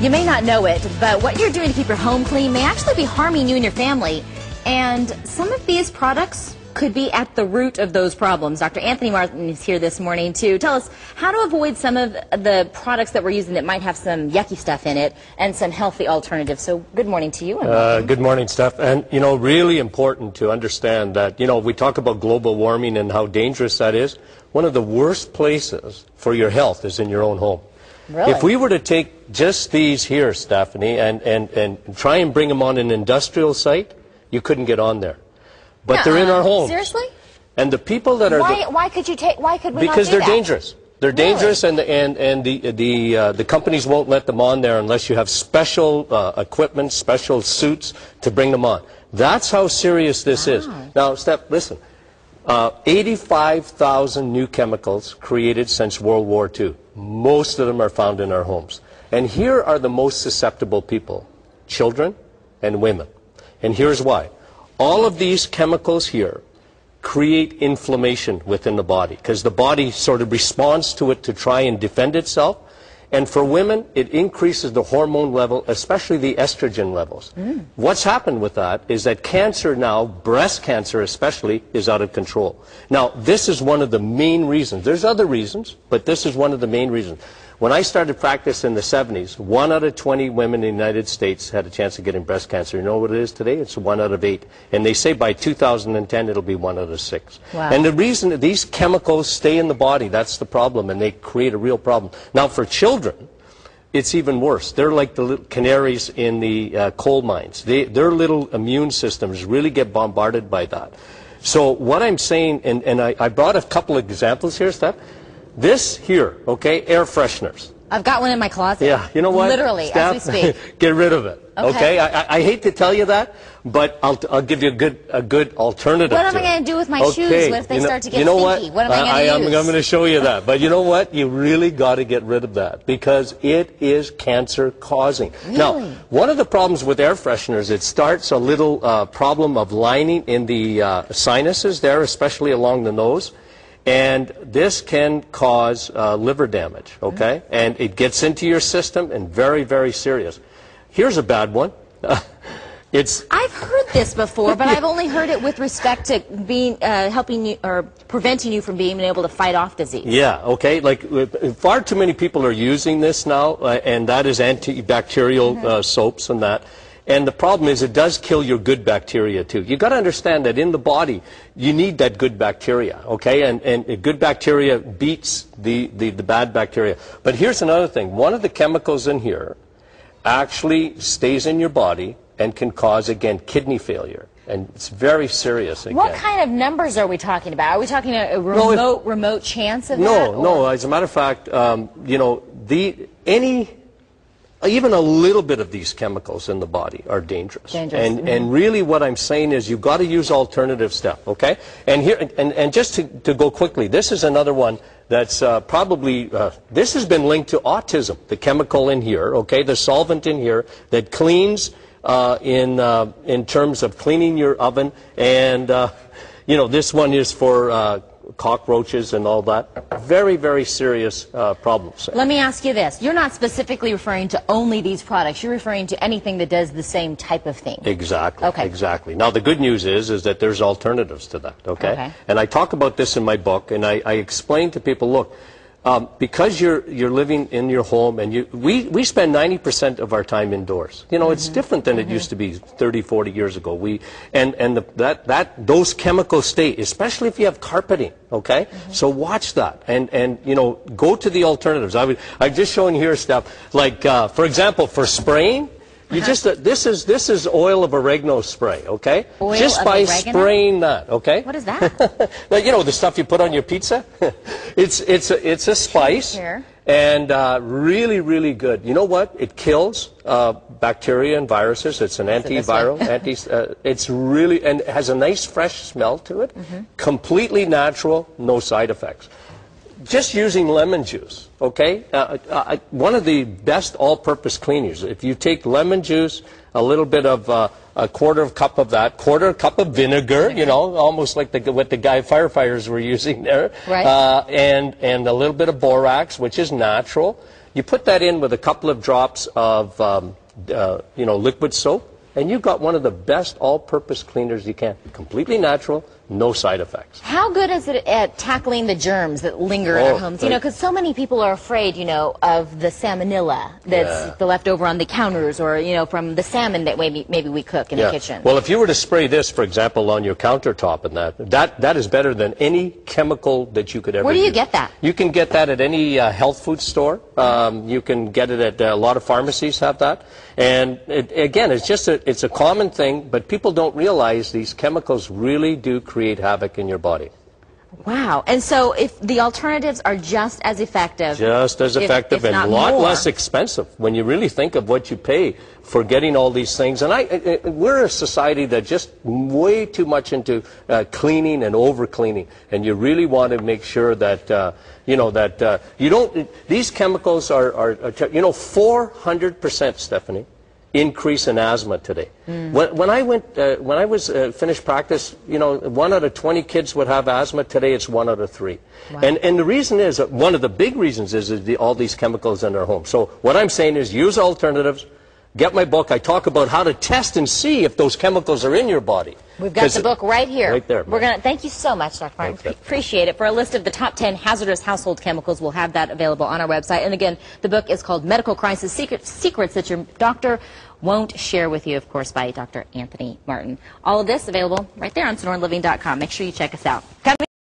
You may not know it, but what you're doing to keep your home clean may actually be harming you and your family. And some of these products could be at the root of those problems. Dr. Anthony Martin is here this morning to tell us how to avoid some of the products that we're using that might have some yucky stuff in it and some healthy alternatives. So good morning to you. And good morning, Steph. And, you know, really important to understand that, you know, we talk about global warming and how dangerous that is. One of the worst places for your health is in your own home. Really? If we were to take just these here, Stephanie, and try and bring them on an industrial site, you couldn't get on there. But they're in our homes. Seriously? And the people that are... Why could we not do that? Because they're dangerous. They're dangerous, and the companies won't let them on there unless you have special equipment, special suits to bring them on. That's how serious this is. Now, Steph, listen. 85,000 new chemicals created since World War II. Most of them are found in our homes. And here are the most susceptible people, children and women. And here's why. All of these chemicals here create inflammation within the body because the body sort of responds to it to try and defend itself. And for women, it increases the hormone level, especially the estrogen levels. What's happened with that is that cancer now, breast cancer especially, is out of control. Now, this is one of the main reasons. There's other reasons, but this is one of the main reasons. When I started practice in the 70s, 1 out of 20 women in the United States had a chance of getting breast cancer. You know what it is today? It's 1 out of 8. And they say by 2010 it'll be 1 out of 6. Wow. And the reason that these chemicals stay in the body, that's the problem, and they create a real problem. Now for children, it's even worse. They're like the little canaries in the coal mines. Their little immune systems really get bombarded by that. So what I'm saying, and I brought a couple of examples here, Steph. This here, okay, air fresheners. I've got one in my closet. Yeah, you know what? Literally, Steph, as we speak. Get rid of it. Okay? I hate to tell you that, but I'll give you a good alternative. What am I going to do with my shoes? What if they start to get stinky? What am I going to use? I'm going to show you that. But you know what? You really got to get rid of that because it is cancer causing. Really? Now, one of the problems with air fresheners, it starts a little problem of lining in the sinuses there, especially along the nose. And this can cause liver damage, okay? And it gets into your system and very, very serious. Here's a bad one. I've heard this before, but I've only heard it with respect to being helping you or preventing you from being able to fight off disease. Yeah, okay. Like far too many people are using this now, and that is antibacterial soaps and that. And the problem is it does kill your good bacteria too. You've got to understand that in the body you need that good bacteria, okay? And good bacteria beats the bad bacteria. But here's another thing. One of the chemicals in here actually stays in your body and can cause, again, kidney failure. And it's very serious again. What kind of numbers are we talking about? Are we talking a remote chance of that? No. As a matter of fact, you know, even a little bit of these chemicals in the body are dangerous. And really what I'm saying is you've got to use alternative stuff, okay? And here, and just to go quickly, this is another one that's probably, this has been linked to autism, the chemical in here, okay, the solvent in here that cleans in terms of cleaning your oven. And, you know, this one is for cockroaches and all that. Very, very serious problems. Let me ask you this. You're not specifically referring to only these products. You're referring to anything that does the same type of thing. Exactly. Okay. Exactly. Now, the good news is that there's alternatives to that, okay? And I talk about this in my book, and I explain to people, look, because you're living in your home, and we spend 90% of our time indoors. You know, it's different than it used to be 30, 40 years ago. Those chemicals stay, especially if you have carpeting. Okay, so watch that, and you know, go to the alternatives. I've just shown here stuff like, for example, for spraying. You just this is oil of oregano spray, okay? Just by spraying that, okay? What is that? Like, you know, the stuff you put on your pizza. it's a spice, and really, really good. You know what? It kills bacteria and viruses. It's an antiviral. It's really, and it has a nice fresh smell to it. Completely natural, no side effects. Just using lemon juice, okay? One of the best all-purpose cleaners. If you take lemon juice, a little bit of a quarter cup of that, quarter cup of vinegar, you know, almost like what the firefighters were using there, and a little bit of borax, which is natural. You put that in with a couple of drops of liquid soap, and you've got one of the best all-purpose cleaners you can. Completely natural, no side effects. How good is it at tackling the germs that linger in our homes? You know, because so many people are afraid, you know, of the salmonella that's the leftover on the counters, or, you know, from the salmon that maybe we cook in the kitchen. Well, if you were to spray this, for example, on your countertop and that is better than any chemical that you could ever use. Where do you get that? You can get that at any health food store. You can get it at a lot of pharmacies have that. And again, it's a common thing, but people don't realize these chemicals really do create havoc in your body. Wow. And so if the alternatives are just as effective. Just as effective and a lot less expensive when you really think of what you pay for getting all these things. And we're a society that just way too much into cleaning and over-cleaning. And you really want to make sure that, you don't, these chemicals are 400%, Stephanie, increase in asthma today. When I was finished practice, 1 out of 20 kids would have asthma. Today it's 1 out of 3. Wow. And the reason is, one of the big reasons is all these chemicals in our home. So what I'm saying is use alternatives. Get my book. I talk about how to test and see if those chemicals are in your body. We've got the book right here. Right there. We're gonna thank you so much, Dr. Martin. Appreciate it. For a list of the top 10 hazardous household chemicals, we'll have that available on our website. And again, the book is called Medical Crisis Secrets That Your Doctor Won't Share With You, of course, by Dr. Anthony Martin. All of this available right there on SonoranLiving.com. Make sure you check us out.